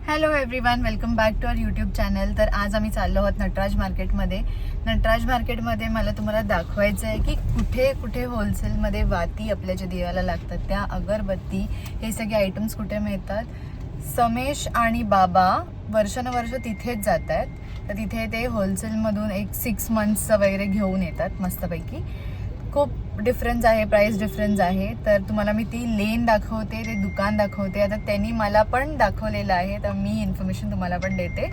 Hello everyone, welcome back to our YouTube channel. तर आज आम्ही चाललो आहोत नटराज मार्केटमध्ये. नटराज मार्केटमध्ये मला तुम्हाला दाखवायचं आहे की कुठे कुठे होलसेलमध्ये वाती आपल्या ज्या दिव्याला लागतात त्या, अगरबत्ती, हे सगळे आयटम्स कुठे मिळतात. समेश आणि बाबा वर्षानुवर्ष तिथेच जात आहेत. तर तिथे ते होलसेलमधून एक 6 मंथ्सचं वगैरे घेऊन येतात मस्तपैकी. खूप डिफरन्स आहे, प्राइस डिफरन्स आहे. तर तुम्हाला मी ती लेन दाखवते, ते दुकान दाखवते. आता त्यांनी मला पण दाखवलेलं आहे, तर मी इन्फॉर्मेशन तुम्हाला पण देते.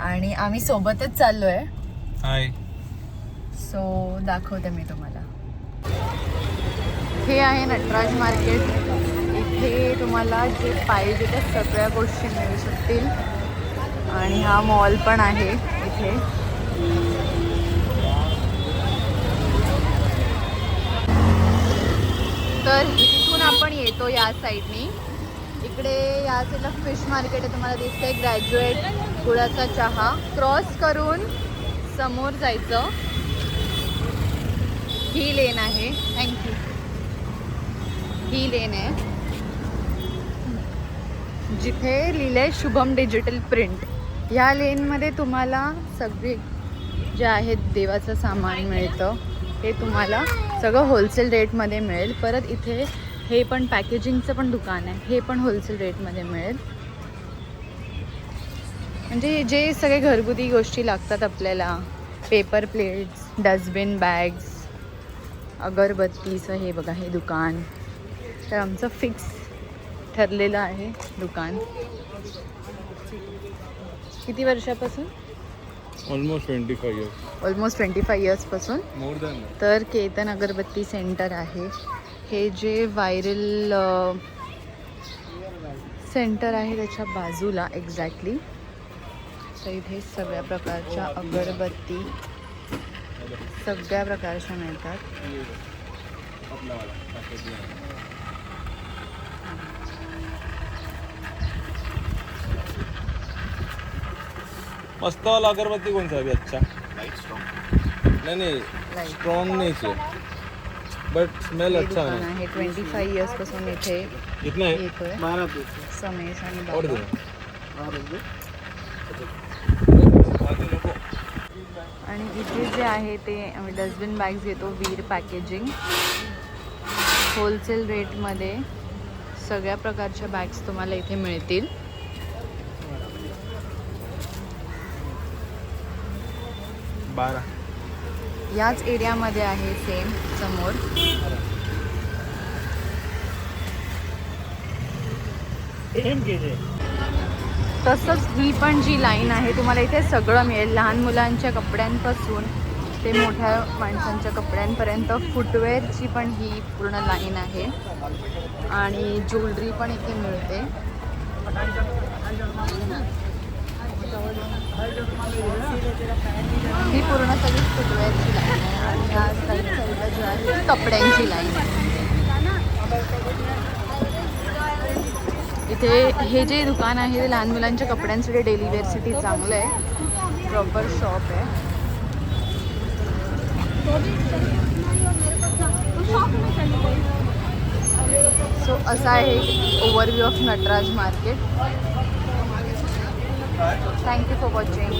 आणि आम्ही सोबतच चाललो आहे. हाय. सो दाखवते मी तुम्हाला. हे आहे नटराज मार्केट. इथे तुम्हाला जे पाहिजे त्या सगळ्या गोष्टी मिळू शकतील. आणि हा मॉल पण आहे इथे. तर इथून आपण येतो या साईडनी. इकडे या साईडला फिश मार्केट आहे, तुम्हाला दिसतंय. ग्रॅज्युएट गुळाचा चहा क्रॉस करून समोर जायचं. ही लेन आहे. थँक्यू. ही लेन आहे जिथे लिहिलंय शुभम डिजिटल प्रिंट. ह्या लेनमध्ये तुम्हाला सगळे जे आहेत देवाचं सामान मिळतं. हे तुम्हाला सगळं होलसेल रेटमध्ये मिळेल. परत इथे हे पण पॅकेजिंगचं पण दुकान आहे, हे पण होलसेल रेटमध्ये मिळेल. म्हणजे जे सगळे घरगुती गोष्टी लागतात आपल्याला, पेपर प्लेट्स, डस्टबिन, बॅग्स, अगरबत्तीचं हे बघा, हे दुकान. तर आमचं फिक्स ठरलेलं आहे दुकान. किती वर्षापासून? Almost 25 years. ऑलमोस्ट 25 इयर्सपासून. More than. तर केतन अगरबत्ती सेंटर आहे. हे जे व्हायरल सेंटर आहे त्याच्या बाजूला एक्झॅक्टली. तर इथे सगळ्या प्रकारच्या अगरबत्ती सगळ्या प्रकारच्या मिळतात. मस्त वाला अगरबत्ती कौन सा है अभी अच्छा? नहीं स्ट्रॉन्ग नहीं चाहिए, बट स्मेल अच्छा दुकान है. आहे. 25 इयर्सपासून इथे कितना है? येतोय समेश आणि और बाबा. दे. आणि इथे जे आहे ते आम्ही डस्टबिन बॅग्स घेतो. वीर पॅकेजिंग होलसेल रेटमध्ये सगळ्या प्रकारच्या बॅग्स तुम्हाला इथे मिळतील. याच एरियामध्ये आहे सेम समोर. तसंच ही पण जी लाईन आहे तुम्हाला इथे सगळं मिळेल. लहान मुलांच्या कपड्यांपासून ते मोठ्या माणसांच्या कपड्यांपर्यंत फुटवेअरची पण ही पूर्ण लाईन आहे. आणि ज्वेलरी पण इथे मिळते. ही पूर्ण सगळी फुटवेअरची लाईन आहे. आणि या साईडला जी आहे कपड्यांची लाईन आहे. इथे हे जे दुकान आहे ते लहान मुलांच्या कपड्यांसाठी, डेली वेअरसाठी चांगलं आहे. प्रॉपर शॉप आहे. सो असा आहे overview of Nataraj market. Thank you for watching.